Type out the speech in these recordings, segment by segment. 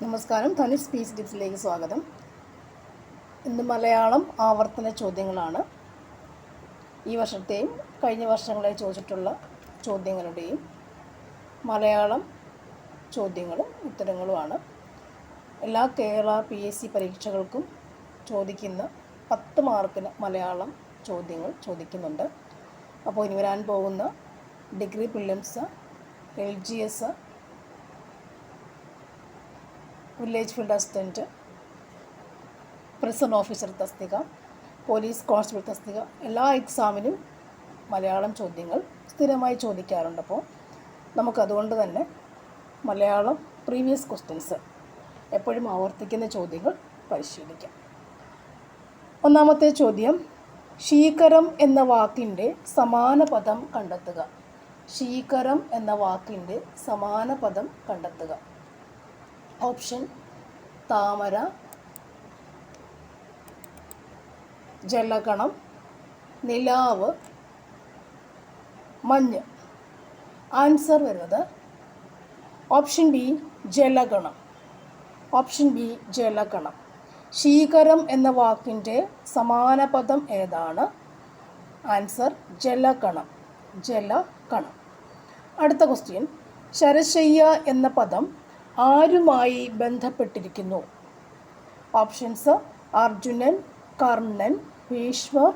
നമസ്കാരം, ധനുഷ് സ്പീച്ച് ടിപ്സിലേക്ക് സ്വാഗതം. ഇന്ന് മലയാളം ആവർത്തന ചോദ്യങ്ങളാണ്. ഈ വർഷത്തെയും കഴിഞ്ഞ വർഷങ്ങളായി ചോദിച്ചിട്ടുള്ള ചോദ്യങ്ങളുടെയും മലയാളം ചോദ്യങ്ങളും ഉത്തരങ്ങളുമാണ്. എല്ലാ കേരള PSC പരീക്ഷകൾക്കും ചോദിക്കുന്ന 10 മാർക്കിന് മലയാളം ചോദ്യങ്ങൾ ചോദിക്കുന്നുണ്ട്. അപ്പോൾ ഇനി വരാൻ പോകുന്ന degree prelims, LGS, village field assistant, prison officer തസ്തിക, പോലീസ് കോൺസ്റ്റബിൾ തസ്തിക, എല്ലാ എക്സാമിനും മലയാളം ചോദ്യങ്ങൾ സ്ഥിരമായി ചോദിക്കാറുണ്ട്. അപ്പോൾ നമുക്കതുകൊണ്ട് തന്നെ മലയാളം പ്രീവിയസ് ക്വസ്റ്റ്യൻസ് എപ്പോഴും ആവർത്തിക്കുന്ന ചോദ്യങ്ങൾ പരിശീലിക്കാം. ഒന്നാമത്തെ ചോദ്യം, ശീകരം എന്ന വാക്കിൻ്റെ സമാന പദം കണ്ടെത്തുക. ശീകരം എന്ന വാക്കിൻ്റെ സമാന പദം കണ്ടെത്തുക. ഓപ്ഷൻ: താമര, ജലഗണം, നിലാവ്, മഞ്ഞ്. ആൻസർ വരുന്നത് ഓപ്ഷൻ ബി, ജലഗണം. ഓപ്ഷൻ ബി, ജലഗണം. ശീകരം എന്ന വാക്കിൻ്റെ സമാന പദം ഏതാണ്? ആൻസർ ജലഗണം. ജലഗണം. അടുത്ത ക്വസ്റ്റ്യൻ, ശരശയ്യ എന്ന പദം ആരുമായി ബന്ധപ്പെട്ടിരിക്കുന്നു? ഓപ്ഷൻസ്: അർജുനൻ, കർണൻ, ഭീഷ്മർ,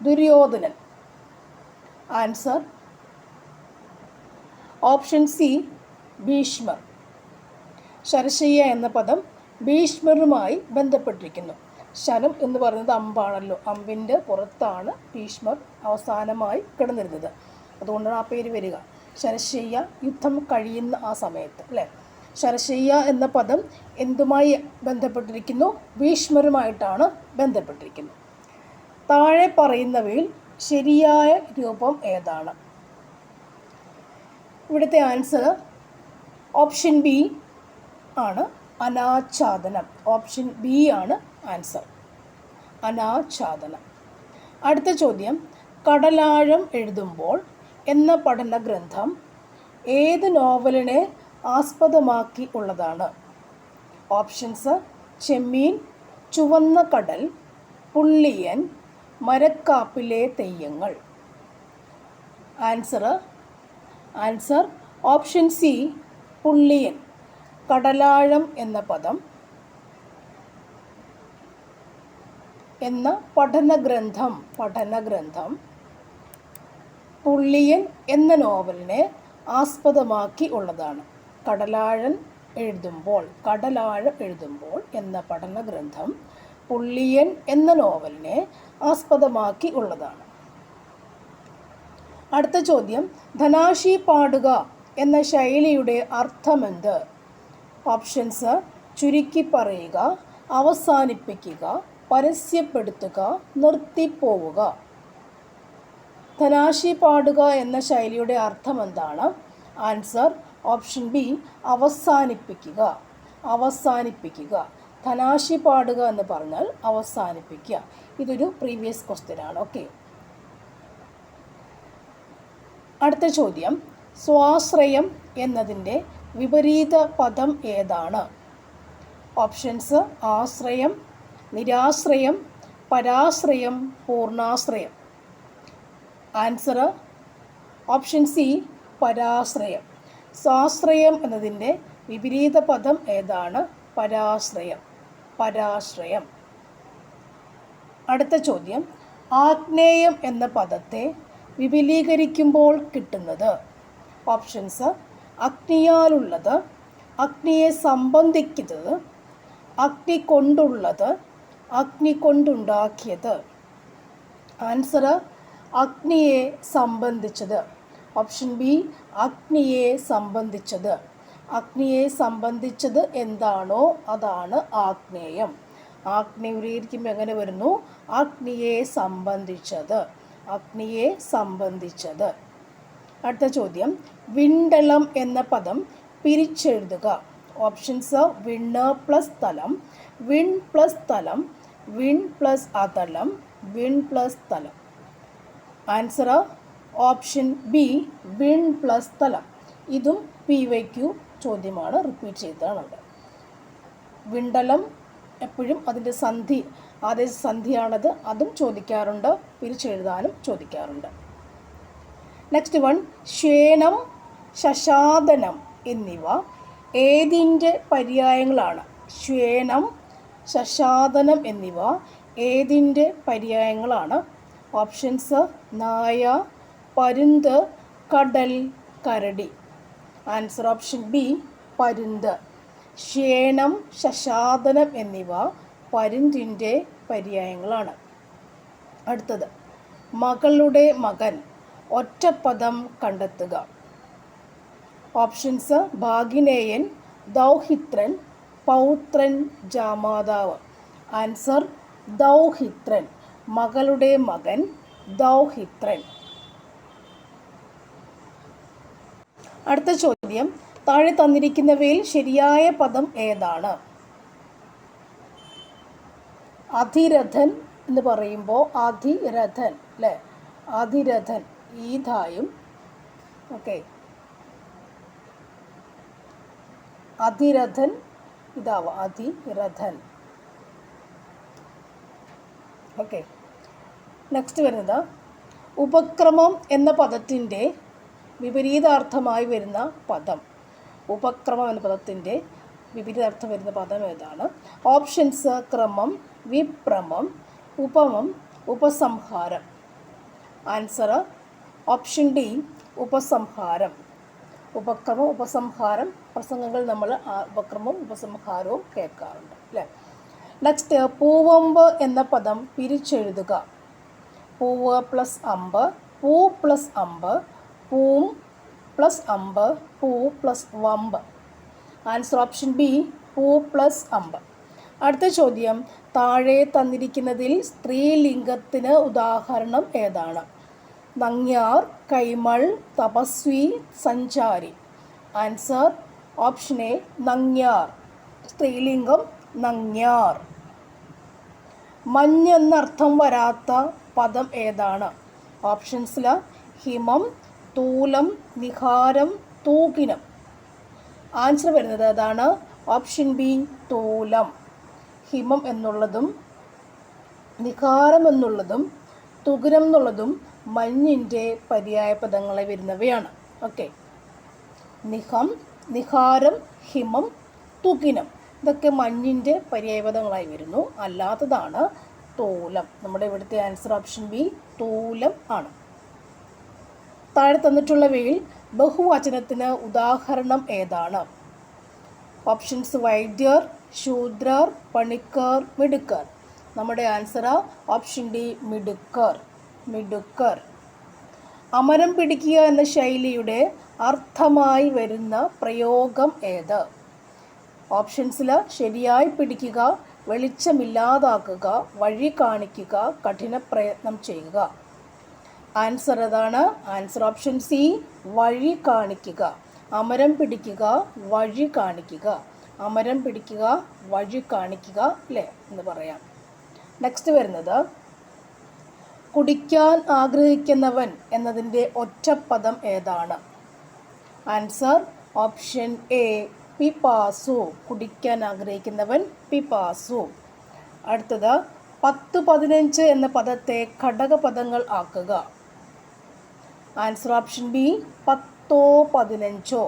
ദുര്യോധനൻ. ആൻസർ ഓപ്ഷൻ സി, ഭീഷ്മർ. ശരശയ്യ എന്ന പദം ഭീഷ്മറുമായി ബന്ധപ്പെട്ടിരിക്കുന്നു. ശരം എന്ന് പറയുന്നത് അമ്പാണല്ലോ, അമ്പിൻ്റെ പുറത്താണ് ഭീഷ്മർ അവസാനമായി കിടന്നിരുന്നത്. അതുകൊണ്ടാണ് ആ പേര് വരിക. ശരശയ്യ യുദ്ധം കഴിയുന്ന ആ സമയത്ത് അല്ലേ. ശരശയ്യ എന്ന പദം എന്തുമായി ബന്ധപ്പെട്ടിരിക്കുന്നു? ഭീഷ്മരുമായിട്ടാണ് ബന്ധപ്പെട്ടിരിക്കുന്നത്. താഴെ പറയുന്നവയിൽ ശരിയായ രൂപം ഏതാണ്? ഇവിടുത്തെ ആൻസർ ഓപ്ഷൻ ബി ആണ്, അനാച്ഛാദനം. ഓപ്ഷൻ ബി ആണ് ആൻസർ, അനാച്ഛാദനം. അടുത്ത ചോദ്യം, കടലാഴം എഴുതുമ്പോൾ എന്ന പഠന ഗ്രന്ഥം ഏത് നോവലിനെ ആസ്പദമാക്കി ഉള്ളതാണ്? ഓപ്ഷൻസ്: ചെമ്മീൻ, ചുവന്ന കടൽ, പുള്ളിയൻ, മരക്കാപ്പിലെ തെയ്യങ്ങൾ. ആൻസർ ഓപ്ഷൻ സി, പുള്ളിയൻ. കടലാഴം എന്ന പദം എന്ന പഠനഗ്രന്ഥം പുള്ളിയൻ എന്ന നോവലിനെ ആസ്പദമാക്കി ഉള്ളതാണ്. കടലാഴം എഴുതുമ്പോൾ എന്ന പഠനഗ്രന്ഥം പുള്ളിയൻ എന്ന നോവലിനെ ആസ്പദമാക്കി ഉള്ളതാണ്. അടുത്ത ചോദ്യം, ധനാശി പാടുക എന്ന ശൈലിയുടെ അർത്ഥമെന്ത്? ഓപ്ഷൻസ്: ചുരുക്കി പറയുക, അവസാനിപ്പിക്കുക, പരസ്യപ്പെടുത്തുക, നിർത്തിപ്പോവുക. ധനാശി പാടുക എന്ന ശൈലിയുടെ അർത്ഥം എന്താണ്? ആൻസർ ഓപ്ഷൻ ബി, അവസാനിപ്പിക്കുക. ധനാശി പാടുക എന്ന് പറഞ്ഞാൽ അവസാനിപ്പിക്കുക. ഇതൊരു പ്രീവിയസ് ക്വസ്റ്റ്യൻ ആണ്. ഓക്കെ. അടുത്ത ചോദ്യം, സ്വാശ്രയം എന്നതിൻ്റെ വിപരീത പദം ഏതാണ്? ഓപ്ഷൻസ്: ആശ്രയം, നിരാശ്രയം, പരാശ്രയം, പൂർണ്ണാശ്രയം. ആൻസർ ഓപ്ഷൻ സി, പരാശ്രയം. സ്വാശ്രയം എന്നതിൻ്റെ വിപരീത പദം ഏതാണ്? പരാശ്രയം. അടുത്ത ചോദ്യം, ആഗ്നേയം എന്ന പദത്തെ വിപുലീകരിക്കുമ്പോൾ കിട്ടുന്നത്? ഓപ്ഷൻസ്: അഗ്നിയാലുള്ളത്, അഗ്നിയെ സംബന്ധിക്കുന്നത്, അഗ്നി കൊണ്ടുള്ളത്, അഗ്നി കൊണ്ടുണ്ടാക്കിയത്. ആൻസർ അഗ്നിയെ സംബന്ധിച്ചത്. ഓപ്ഷൻ ബി, അഗ്നിയെ സംബന്ധിച്ചത്. അഗ്നിയെ സംബന്ധിച്ചത് എന്താണോ അതാണ് ആഗ്നേയം. ആഗ്നേയം വിപുലീകരിക്കുമ്പോൾ എങ്ങനെ വരുന്നു? അഗ്നിയെ സംബന്ധിച്ചത്. അടുത്ത ചോദ്യം, വിണ്ടളം എന്ന പദം പിരിച്ചെഴുതുക. ഓപ്ഷൻസ്: വിണ്ണ് പ്ലസ് തലം, വിൺ പ്ലസ് തലം, വിൺ പ്ലസ് അതലം, വിൺ പ്ലസ് തലം. ആൻസർ ഓപ്ഷൻ ബി, വിൺ പ്ലസ് തലം. ഇതും PYQ ചോദ്യമാണ്, റിപ്പീറ്റ് ചെയ്തതാണ് അവിടെ. വിണ്ടലം എപ്പോഴും അതിൻ്റെ സന്ധി ആദേശ സന്ധിയാണത്, അതും ചോദിക്കാറുണ്ട്, പിരിച്ചെഴുതാനും ചോദിക്കാറുണ്ട്. നെക്സ്റ്റ് വൺ, ശ്വേനം ശശാദനം എന്നിവ ഏതിൻ്റെ പര്യായങ്ങളാണ്? ശ്വേനം ശശാദനം എന്നിവ ഏതിൻ്റെ പര്യായങ്ങളാണ്? ഓപ്ഷൻസ് നായ, പരുന്ത്, കടൽ, കരടി. ആൻസർ ഓപ്ഷൻ ബി പരുന്ത്. ശ്വേനം ശശാദനം എന്നിവ പരുന്തിൻ്റെ പര്യായങ്ങളാണ്. അടുത്തത്, മകളുടെ മകൻ ഒറ്റപ്പദം കണ്ടെത്തുക. ഓപ്ഷൻസ് ഭാഗിനേയൻ, ദൗഹിത്രൻ, പൗത്രൻ, ജാമാതാവ്. ആൻസർ ദൗഹിത്രൻ. മകളുടെ മകൻ ദൗഹിത്രൻ. അടുത്ത ചോദ്യം, താഴെ തന്നിരിക്കുന്നവയിൽ ശരിയായ പദം ഏതാണ്? അധിരഥൻ എന്ന് പറയുമ്പോൾ അധിരഥൻ അല്ലേ, അധിരഥൻ ഈധായും, ഓക്കെ, അധിരഥൻ ഇതാവാം, അധിരഥൻ. ഓക്കെ, നെക്സ്റ്റ് വരുന്നത് ഉപക്രമം എന്ന പദത്തിൻ്റെ വിപരീതാർത്ഥമായി വരുന്ന പദം. ഉപക്രമം എന്ന പദത്തിൻ്റെ വിപരീതാർത്ഥം വരുന്ന പദം ഏതാണ്? ഓപ്ഷൻസ് ക്രമം, വിപ്രമം, ഉപമം, ഉപസംഹാരം. ആൻസർ ഓപ്ഷൻ ഡി ഉപസംഹാരം. ഉപക്രമം, ഉപസംഹാരം പ്രസംഗങ്ങൾ നമ്മൾ ഉപക്രമവും ഉപസംഹാരവും കേൾക്കാറുണ്ട് അല്ലേ. നെക്സ്റ്റ്, പൂവമ്പ് എന്ന പദം പിരിച്ചെഴുതുക. പൂവ് പ്ലസ് അമ്പ്, പൂ പ്ലസ് അമ്പ്, പൂം പ്ലസ് അമ്പ്, പൂ പ്ലസ് വമ്പ്. ആൻസർ ഓപ്ഷൻ ബി പൂ പ്ലസ് അമ്പ്. അടുത്ത ചോദ്യം, താഴെ തന്നിരിക്കുന്നതിൽ സ്ത്രീലിംഗത്തിന് ഉദാഹരണം ഏതാണ്? നങ്ങ്യാർ, കൈമൾ, തപസ്വി, സഞ്ചാരി. ആൻസർ ഓപ്ഷൻ എ നങ്ങ്യാർ. സ്ത്രീലിംഗം നങ്ങ്യാർ. മഞ്ഞെന്നർത്ഥം വരാത്ത പദം ഏതാണ്? ഓപ്ഷൻസിൽ ഹിമം, തൂലം, നിഹാരം, തൂകിനം. ആൻസർ വരുന്നത് ഏതാണ്? Option B തൂലം. ഹിമം എന്നുള്ളതും നിഹാരം എന്നുള്ളതും തുകിനം എന്നുള്ളതും മഞ്ഞിൻ്റെ പര്യായ പദങ്ങളെ വരുന്നവയാണ്. ഓക്കെ, നിഹം, നിഹാരം, ഹിമം, തുകിനം ഇതൊക്കെ മഞ്ഞിൻ്റെ പര്യായപദങ്ങളായി വരുന്നു. അല്ലാത്തതാണ് തൂലം. നമ്മുടെ ഇവിടുത്തെ ആൻസർ ഓപ്ഷൻ ബി തൂലം ആണ്. താഴെ തന്നിട്ടുള്ളവയിൽ ബഹുവചനത്തിന് ഉദാഹരണം ഏതാണ്? ഓപ്ഷൻസ് വൈദ്യർ, ശൂദ്രർ, പണിക്കർ, മിടുക്കർ. നമ്മുടെ ആൻസർ ഓപ്ഷൻ ഡി മിടുക്കർ. മിടുക്കർ. അമരം പിടിക്കുക എന്ന ശൈലിയുടെ അർത്ഥമായി വരുന്ന പ്രയോഗം ഏത്? ഓപ്ഷൻസിൽ ശരിയായി പിടിക്കുക, വെളിച്ചമില്ലാതാക്കുക, വഴി കാണിക്കുക, കഠിന പ്രയത്നം ചെയ്യുക. ആൻസർ ഏതാണ്? ആൻസർ ഓപ്ഷൻ സി വഴി കാണിക്കുക. അമരം പിടിക്കുക, വഴി കാണിക്കുക. അമരം പിടിക്കുക, വഴി കാണിക്കുക അല്ലേ എന്ന് പറയാം. നെക്സ്റ്റ് വരുന്നത്, കുടിക്കാൻ ആഗ്രഹിക്കുന്നവൻ എന്നതിൻ്റെ ഒറ്റപ്പദം ഏതാണ്? ആൻസർ ഓപ്ഷൻ എ പിപാസു. കുടിക്കാൻ ആഗ്രഹിക്കുന്നവൻ പിപാസു. അടുത്തത്, 10, 15 എന്ന പദത്തെ ഘടകപദങ്ങൾ ആക്കുക. Answer option B 10, 15.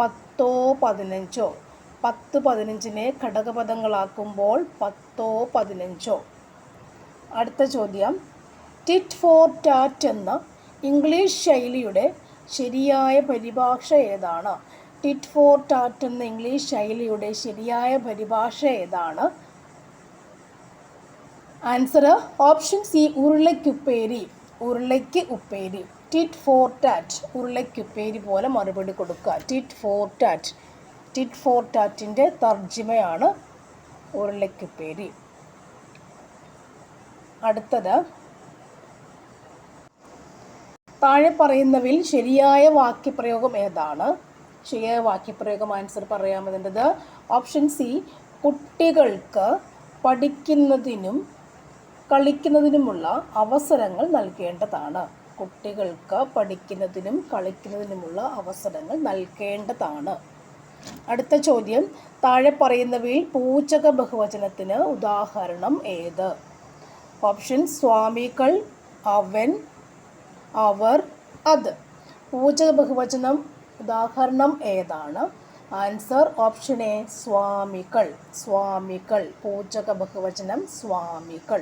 10, 15. 10, 15നെ ഘടകപദങ്ങളാക്കുമ്പോൾ 10, 15. അടുത്ത ചോദ്യം, ടിറ്റ് ഫോർ ടാറ്റ് എന്ന ഇംഗ്ലീഷ് ശൈലിയുടെ ശരിയായ പരിഭാഷ ഏതാണ്? ടിറ്റ് ഫോർ ടാറ്റ് എന്ന ഇംഗ്ലീഷ് ശൈലിയുടെ ശരിയായ പരിഭാഷ ഏതാണ്? ആൻസർ ഓപ്ഷൻ സി ഉരുളയ്ക്കുപ്പേരി. ഉരുളയ്ക്ക് ഉപ്പേരി. ടിറ്റ് ഫോർ ടാറ്റ്, ഉരുളയ്ക്കുപ്പേരി പോലെ മറുപടി കൊടുക്കുക. Tit for tat. Tit for ടാറ്റിൻ്റെ തർജ്ജിമയാണ് ഉരുളയ്ക്കുപ്പേരി. അടുത്തത്, താഴെ പറയുന്നവയിൽ ശരിയായ വാക്യപ്രയോഗം ഏതാണ്? ശരിയായ വാക്യപ്രയോഗം ആൻസർ പറയാമെന്നത് ഓപ്ഷൻ സി കുട്ടികൾക്ക് പഠിക്കുന്നതിനും കളിക്കുന്നതിനുമുള്ള അവസരങ്ങൾ നൽകേണ്ടതാണ്. കുട്ടികൾക്ക് പഠിക്കുന്നതിനും കളിക്കുന്നതിനുമുള്ള അവസരങ്ങൾ നൽകേണ്ടതാണ്. അടുത്ത ചോദ്യം, താഴെ പറയുന്നവയിൽ പൂച്ചക ബഹുവചനത്തിന് ഉദാഹരണം ഏത്? ഓപ്ഷൻ സ്വാമികൾ, അവൻ, അവർ, അത്. പൂച്ചക ബഹുവചനം ഉദാഹരണം ഏതാണ്? ആൻസർ ഓപ്ഷൻ എ സ്വാമികൾ. സ്വാമികൾ പൂച്ചക ബഹുവചനം സ്വാമികൾ.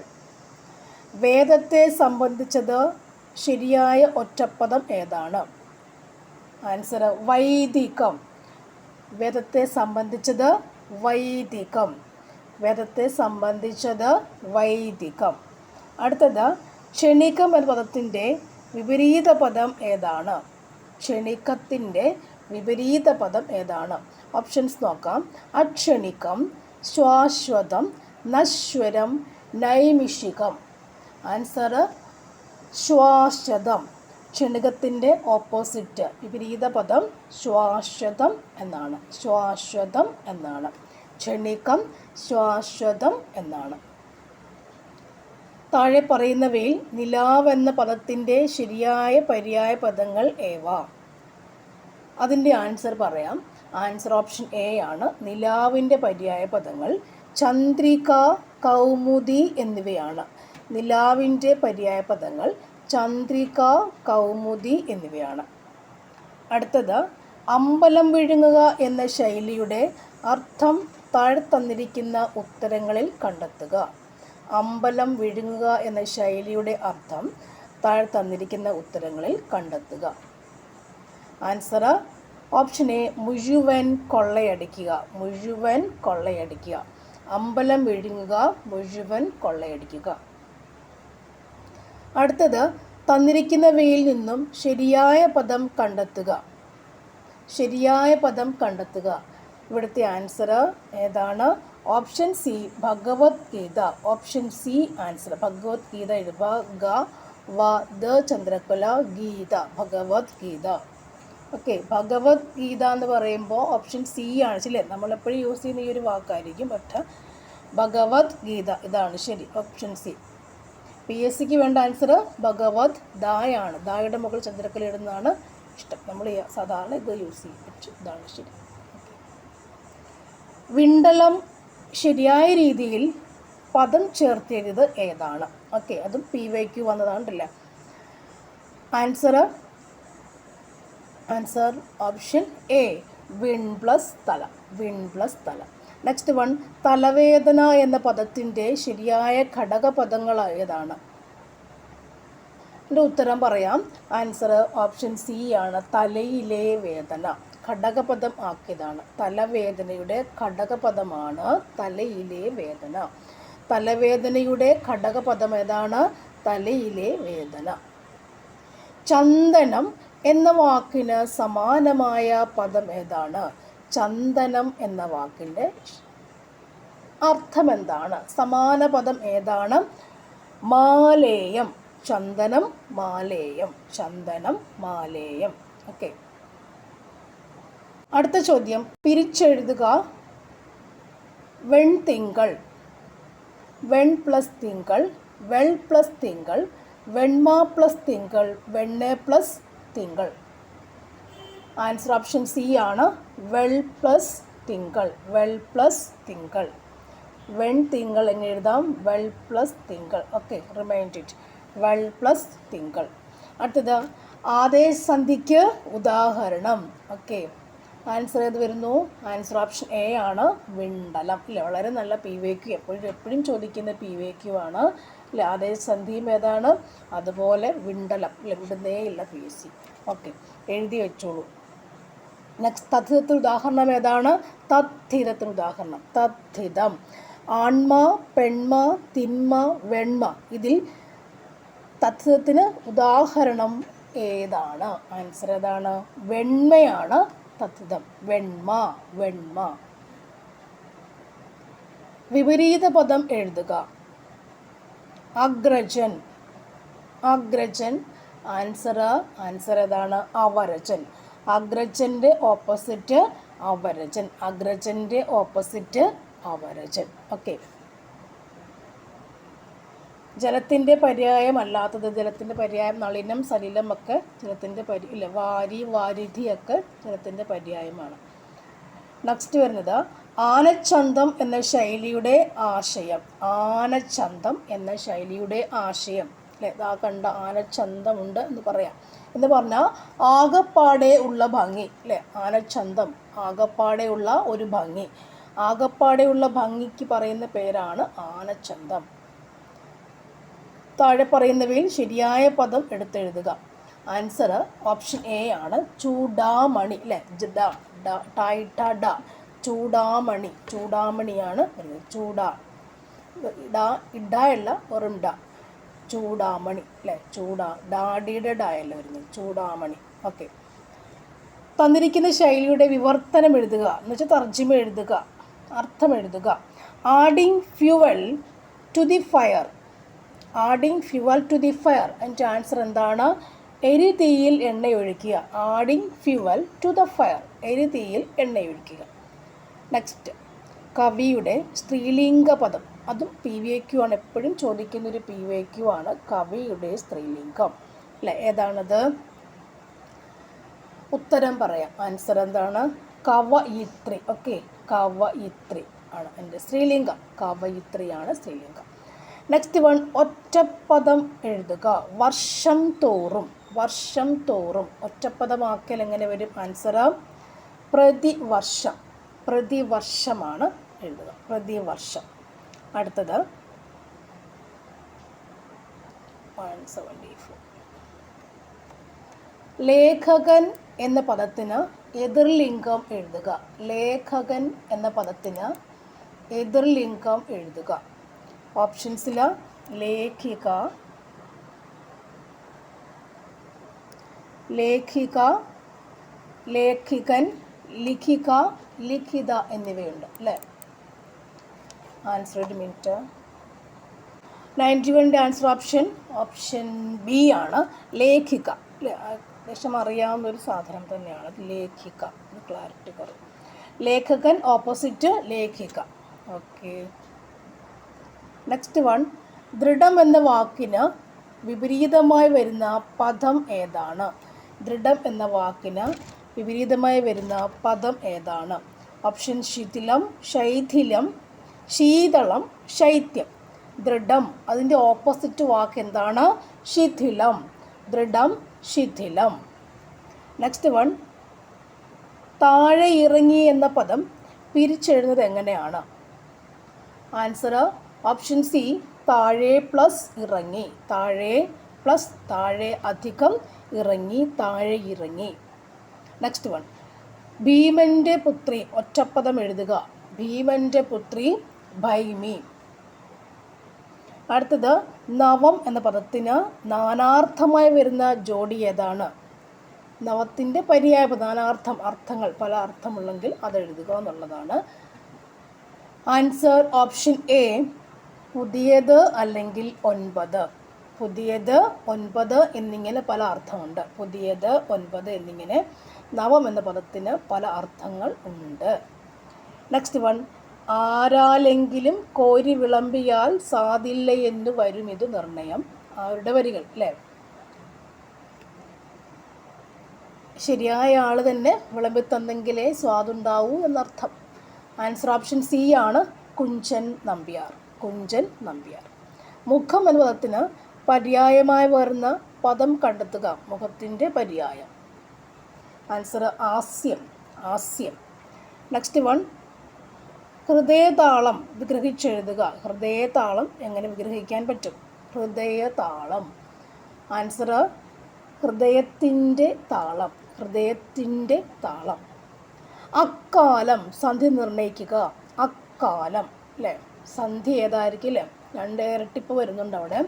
വേദത്തെ സംബന്ധിച്ചത് ശരിയായ ഒറ്റപ്പദം ഏതാണ്? ആൻസർ വൈദികം. വേദത്തെ സംബന്ധിച്ചത് വൈദികം. വേദത്തെ സംബന്ധിച്ചത് വൈദികം. അടുത്തത്, ക്ഷണികം എന്ന പദത്തിൻ്റെ വിപരീത പദം ഏതാണ്? ക്ഷണികത്തിൻ്റെ വിപരീത പദം ഏതാണ്? ഓപ്ഷൻസ് നോക്കാം. അക്ഷണികം, ശ്വാശ്വതം, നശ്വരം, നൈമിഷികം. ആൻസർ ശ്വാശ്വതം. ക്ഷണികത്തിൻ്റെ ഓപ്പോസിറ്റ് വിപരീത പദം ശ്വാശ്വതം എന്നാണ്. ശ്വാശ്വതം എന്നാണ്. ക്ഷണികം ശ്വാശ്വതം എന്നാണ്. താഴെ പറയുന്നവയിൽ നിലാവ് എന്ന പദത്തിൻ്റെ ശരിയായ പര്യായ പദങ്ങൾ ഏവ? അതിൻ്റെ ആൻസർ പറയാം. ആൻസർ ഓപ്ഷൻ എ ആണ്. നിലാവിൻ്റെ പര്യായ പദങ്ങൾ ചന്ദ്രിക, കൗമുദി എന്നിവയാണ്. നിലാവിൻ്റെ പര്യായ പദങ്ങൾ ചന്ദ്രിക, കൗമുദി എന്നിവയാണ്. അടുത്തത്, അമ്പലം വിഴുങ്ങുക എന്ന ശൈലിയുടെ അർത്ഥം താഴെ തന്നിരിക്കുന്ന ഉത്തരങ്ങളിൽ കണ്ടെത്തുക. അമ്പലം വിഴുങ്ങുക എന്ന ശൈലിയുടെ അർത്ഥം താഴെ തന്നിരിക്കുന്ന ഉത്തരങ്ങളിൽ കണ്ടെത്തുക. ആൻസർ ഓപ്ഷൻ എ മുഴുവൻ കൊള്ളയടിക്കുക. മുഴുവൻ കൊള്ളയടിക്കുക. അമ്പലം വിഴുങ്ങുക, മുഴുവൻ കൊള്ളയടിക്കുക. അടുത്തത്, തന്നിരിക്കുന്നവയിൽ നിന്നും ശരിയായ പദം കണ്ടെത്തുക. ശരിയായ പദം കണ്ടെത്തുക. ഇവിടുത്തെ ആൻസർ ഏതാണ്? Option C Bhagavad Gita. Option C answer. Bhagavad Gita എഴുതുക. ഗ വ ദ ചന്ദ്രകല ഗീത. ഭഗവത്ഗീത. ഓക്കെ, ഭഗവത്ഗീത എന്ന് പറയുമ്പോൾ ഓപ്ഷൻ സി ആണ് ശരി. നമ്മളെപ്പോഴും യൂസ് ചെയ്യുന്ന ഈ ഒരു വാക്കായിരിക്കും. പക്ഷേ ഭഗവത്ഗീത ഇതാണ് ശരി. Option C. PSCക്ക് വേണ്ട ആൻസർ ഭഗവത് ദായാണ്. ദായുടെ മുകളിൽ ചന്ദ്രക്കല ഇടുന്നതാണ് ഇഷ്ടം. നമ്മൾ സാധാരണ ഇത് യൂസ് ചെയ്യും. പക്ഷേ ഇതാണ് ശരി. വിണ്ടലം ശരിയായ രീതിയിൽ പദം ചേർത്തിയത് ഏതാണ്? ഓക്കെ, അതും PYQ വന്നതാണല്ലേ. ആൻസർ ഓപ്ഷൻ എ വിൺ പ്ലസ് തല. വിൺ പ്ലസ് തല. നെക്സ്റ്റ് വൺ, തലവേദന എന്ന പദത്തിൻ്റെ ശരിയായ ഘടകപദങ്ങൾ ഏതാണ്? എൻ്റെ ഉത്തരം പറയാം. ആൻസർ ഓപ്ഷൻ സി ആണ്. തലയിലെ വേദന. ഘടകപദം ആക്കിയതാണ്. തലവേദനയുടെ ഘടകപദമാണ് തലയിലെ വേദന. തലവേദനയുടെ ഘടകപദം ഏതാണ്? തലയിലെ വേദന. ചന്ദനം എന്ന വാക്കിന് സമാനമായ പദം ഏതാണ്? ചന്ദനം എന്ന വാക്കിൻ്റെ അർത്ഥം എന്താണ്? സമാന പദം ഏതാണ്? മാലേയം. ചന്ദനം മാലേയം. ചന്ദനം മാലേയം. ഓക്കെ. അടുത്ത ചോദ്യം, പിരിച്ചെഴുതുക. വെൺതിങ്കൾ, വെൺ പ്ലസ് തിങ്കൾ, വെൾ പ്ലസ് തിങ്കൾ, വെണ്മ പ്ലസ് തിങ്കൾ, വെണ്ണ പ്ലസ് തിങ്കൾ. ആൻസർ ഓപ്ഷൻ സി ആണ്. വെൾ പ്ലസ് തിങ്കൾ. വെൾ പ്ലസ് തിങ്കൾ. വെൺ തിങ്കൾ എന്ന് എഴുതാം. വെൾ പ്ലസ് തിങ്കൾ. Okay, remind it. വെൾ പ്ലസ് തിങ്കൾ. അടുത്തത്, ആദേശസന്ധിക്ക് ഉദാഹരണം. ഓക്കെ, ആൻസർ ഏത് വരുന്നു? ആൻസർ ഓപ്ഷൻ എ ആണ്. വിണ്ടലം. ഇല്ല, വളരെ നല്ല PYQ. എപ്പോഴും ചോദിക്കുന്ന PYQ ആണ്. ഇല്ല, ആദേശസന്ധിയും ഏതാണ്? അതുപോലെ വിണ്ടലം. ഇല്ല, വിടുന്നേ ഇല്ല PSC. ഓക്കെ, എഴുതി വെച്ചോളൂ. നെക്സ്റ്റ്, തദ്ധിതത്തിന് ഉദാഹരണം ഏതാണ്? തദ്ധിതത്തിന് ഉദാഹരണം തദ്ധിതം. ആൺമ, പെൺമ, തിന്മ, വെണ്മ. ഇതിൽ തദ്ധിതത്തിന് ഉദാഹരണം ഏതാണ്? ആൻസർ ഏതാണ്? വെണ്മയാണ് തദ്ധിതം. വെണ്മ. വെണ്മ. വിപരീത പദം എഴുതുക. അഗ്രജൻ. അഗ്രജൻ. ആൻസർ ഏതാണ്? അവരജൻ. അഗ്രജൻ്റെ ഓപ്പോസിറ്റ് അവരജൻ. അഗ്രജൻ്റെ ഓപ്പോസിറ്റ് അവരജൻ. ഓക്കെ. ജലത്തിൻ്റെ പര്യായം അല്ലാത്തത്. ജലത്തിൻ്റെ പര്യായം നളിനം, സലിലം ഒക്കെ ജലത്തിൻ്റെ വാരി, വാരിധിയൊക്കെ ജലത്തിൻ്റെ പര്യായമാണ്. നെക്സ്റ്റ് വരുന്നത് ആനച്ചന്തം എന്ന ശൈലിയുടെ ആശയം. ആനച്ചന്തം എന്ന ശൈലിയുടെ ആശയം അല്ലേ, ഇതാ കണ്ട ആനച്ചന്തമുണ്ട് എന്ന് പറയാം. എന്ന് പറഞ്ഞാൽ ആകപ്പാടെ ഉള്ള ഭംഗി അല്ലേ, ആനച്ചന്തം ആകപ്പാടെ ഉള്ള ഒരു ഭംഗി. ആകപ്പാടെ ഉള്ള ഭംഗിക്ക് പറയുന്ന പേരാണ് ആനച്ചന്തം. താഴെ പറയുന്നവയിൽ ശരിയായ പദം എടുത്തെഴുതുക. ആൻസർ ഓപ്ഷൻ എ ആണ്, ചൂടാമണി അല്ലേ, ചൂടാമണി. ചൂടാമണിയാണ് വരുന്നത്. ഇട അല്ല, വെറും ഡ, ചൂടാമണി അല്ലേ, ഡാഡിയുടെ ഡായല്ല വരുന്നത്, ചൂടാമണി. ഓക്കെ. തന്നിരിക്കുന്ന ശൈലിയുടെ വിവർത്തനം എഴുതുക എന്ന് വെച്ചാൽ തർജ്ജിമ എഴുതുക, അർത്ഥം എഴുതുക. Adding fuel to the fire. Adding fuel to the fire, അതിൻ്റെ ആൻസർ എന്താണ്? എരിതീയിൽ എണ്ണയൊഴിക്കുക. Adding fuel to the fire, എരിതീയിൽ എണ്ണയൊഴിക്കുക. നെക്സ്റ്റ്, കവിയുടെ സ്ത്രീലിംഗ പദം. അതും PVQ ആണ്, എപ്പോഴും ചോദിക്കുന്നൊരു PVQ ആണ്, കവിയുടെ സ്ത്രീലിംഗം അല്ലേ, ഏതാണത്? ഉത്തരം പറയാം. ആൻസർ എന്താണ്? കവയിത്രി. ഓക്കെ, കവയിത്രി ആണ് എൻ്റെ സ്ത്രീലിംഗം. കവയിത്രിയാണ് സ്ത്രീലിംഗം. നെക്സ്റ്റ് വൺ, ഒറ്റപ്പദം എഴുതുക. വർഷം തോറും. വർഷം തോറും ഒറ്റപ്പദമാക്കൽ എങ്ങനെ വരും? ആൻസർ പ്രതിവർഷം. പ്രതിവർഷമാണ് എഴുതുക, പ്രതിവർഷം. അടുത്തത് 174. ലേഖകൻ എന്ന പദത്തിന് എതിർലിംഗം എഴുതുക. ലേഖകൻ എന്ന പദത്തിന് എതിർലിംഗം എഴുതുക. ഓപ്ഷൻസിൽ ലേഖിക, ലേഖിക, ലേഖികൻ, ലിഖിക, ലിഖിത എന്നിവയുണ്ട് അല്ലേ. ആൻസർ ഒരു മിനിറ്റ്. 91 ആൻസർ ഓപ്ഷൻ ബി ആണ്, ലേഖിക അല്ലേ. ഏകദേശം അറിയാവുന്ന ഒരു സാധനം തന്നെയാണ് ലേഖിക. ക്ലാരിറ്റി കുറവ്. ലേഖകൻ ഓപ്പോസിറ്റ് ലേഖിക. ഓക്കെ. നെക്സ്റ്റ് വൺ, ദൃഢം എന്ന വാക്കിന് വിപരീതമായി വരുന്ന പദം ഏതാണ്? ദൃഢം എന്ന വാക്കിന് വിപരീതമായി വരുന്ന പദം ഏതാണ്? ഓപ്ഷൻ ശിഥിലം, ശൈഥിലം, ശീതളം, ശൈത്യം. ദൃഢം, അതിൻ്റെ ഓപ്പോസിറ്റ് വാക്ക് എന്താണ്? ശിഥിലം. ദൃഢം, ശിഥിലം. നെക്സ്റ്റ് വൺ, താഴെ ഇറങ്ങി എന്ന പദം പിരിച്ചെഴുതുന്നത് എങ്ങനെയാണ്? ആൻസർ ഓപ്ഷൻ സി, താഴെ പ്ലസ് ഇറങ്ങി. താഴെ പ്ലസ് താഴെ അധികം ഇറങ്ങി, താഴെ ഇറങ്ങി. നെക്സ്റ്റ് വൺ, ഭീമൻ്റെ പുത്രി. ഒറ്റപ്പദം എഴുതുക. ഭീമൻ്റെ പുത്രി ഭൈമി. അടുത്തത്, നവം എന്ന പദത്തിന് നാനാർത്ഥമായി വരുന്ന ജോഡി ഏതാണ്? നവത്തിൻ്റെ പര്യായ നാനാർത്ഥം, അർത്ഥങ്ങൾ പല അർത്ഥമുള്ളെങ്കിൽ അത് എഴുതുക എന്നുള്ളതാണ്. ആൻസർ ഓപ്ഷൻ എ, പുതിയത് അല്ലെങ്കിൽ 9. പുതിയത്, 9 എന്നിങ്ങനെ പല അർത്ഥമുണ്ട്. പുതിയത്, 9 എന്നിങ്ങനെ നവം എന്ന പദത്തിന് പല അർത്ഥങ്ങൾ ഉണ്ട്. നെക്സ്റ്റ് വൺ, ആരാലെങ്കിലും കോരി വിളമ്പിയാൽ സാധില്ല എന്ന് വരും ഇത് നിർണയം. അവരുടെ വരികൾ അല്ലേ. ശരിയായ ആൾ തന്നെ വിളമ്പി തന്നെങ്കിലേ സ്വാദുണ്ടാവൂ എന്നർത്ഥം. ആൻസർ ഓപ്ഷൻ സി ആണ്, കുഞ്ചൻ നമ്പ്യാർ. കുഞ്ചൻ നമ്പ്യാർ. മുഖം എന്ന പദത്തിന് പര്യായമായി വരുന്ന പദം കണ്ടെത്തുക. മുഖത്തിൻ്റെ പര്യായം. ആൻസർ ആസ്യം. ആസ്യം. നെക്സ്റ്റ് വൺ, ഹൃദയതാളം വിഗ്രഹിച്ചെഴുതുക. ഹൃദയതാളം എങ്ങനെ വിഗ്രഹിക്കാൻ പറ്റും? ഹൃദയതാളം. ആൻസർ ഹൃദയത്തിൻ്റെ താളം. ഹൃദയത്തിൻ്റെ താളം. അക്കാലം, സന്ധി നിർണ്ണയിക്കുക. അക്കാലം അല്ലേ, സന്ധി ഏതായിരിക്കും അല്ലേ? 2 ഇരട്ടിപ്പ് വരുന്നുണ്ട് അവിടെ.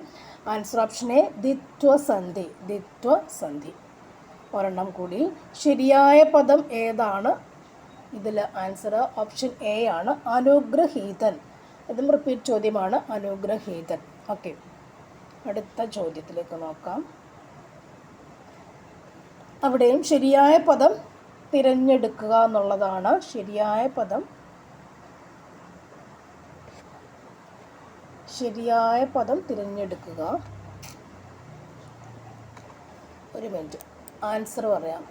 ആൻസർ ഓപ്ഷൻ എ, ദ്വിത്വസന്ധി. ദ്വിത്വസന്ധി. ഒരെണ്ണം കൂടി. ശരിയായ പദം ഏതാണ്? ഇതിൽ ആൻസർ ഓപ്ഷൻ എ ആണ്, അനുഗ്രഹീതൻ. ഇതും റിപ്പീറ്റ് ചോദ്യമാണ്, അനുഗ്രഹീതൻ. ഓക്കെ, അടുത്ത ചോദ്യത്തിലേക്ക് നോക്കാം. അവിടെയും ശരിയായ പദം തിരഞ്ഞെടുക്കുക എന്നുള്ളതാണ്. ശരിയായ പദം തിരഞ്ഞെടുക്കുക. ഒരു മിനിറ്റ്, ആൻസർ പറയാം.